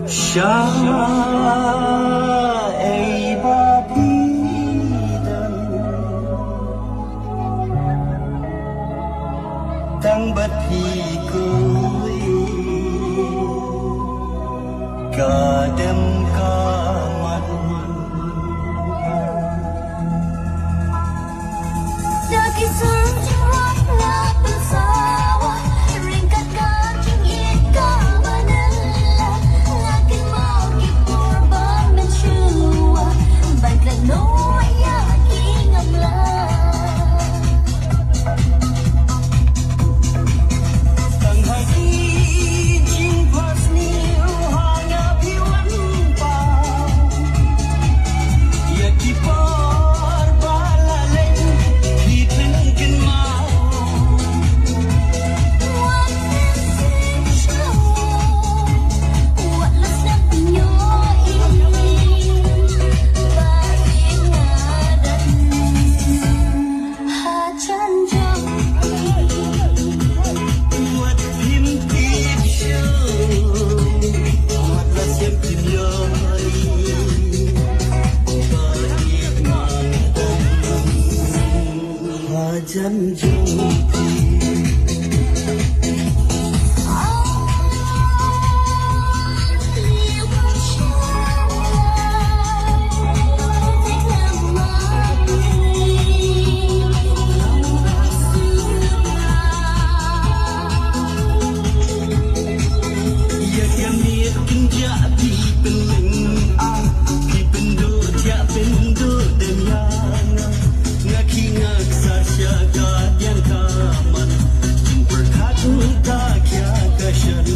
Shaei babidan tang bathi koi kadam kaman Lagi sejauh lapar sawah ringkat kacang ikan manila lagi mau dikorban mencuah baiklah noa yakin amlah tang hati jimpas ni hanya piwan pa ya kipar balaleng hipengken mau What mynsiem show What las na pinyoy Paingadan Hajan buat himtip show buatlah siang pinyoy balik mandan hajan jompi ya kami kenja di pening di penduk tiap penduk dan yang ngaki ngaksa syaga yang kaman jumper katu tak ya kasyan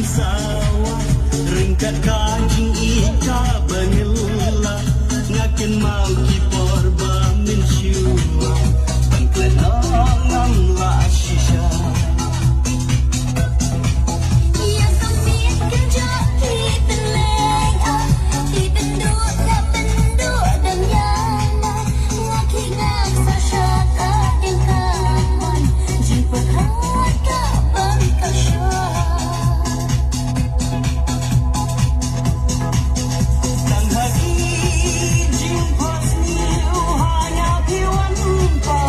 sawah ringkat kancing ika banila ngakin mau kipor bamin syua bangklenong amla shisha Yang kami kerja di peleng di penduk tak penduk dan yang ngaki ngaksa syaka yang kawan jumpa harga bangkau syah tang hati jimpas ni hanya piwan pa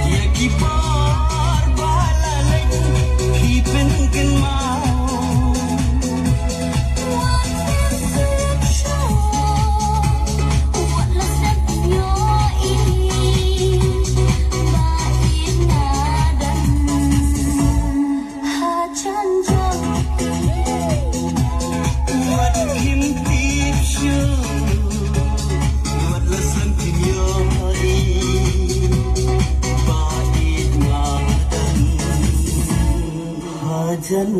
ya kipar balaleng hipengken mau What mynsiem show What las na pinyoy Paingadan Hajan buat himtip show buatlah sang pinyoy bait ngadan hajan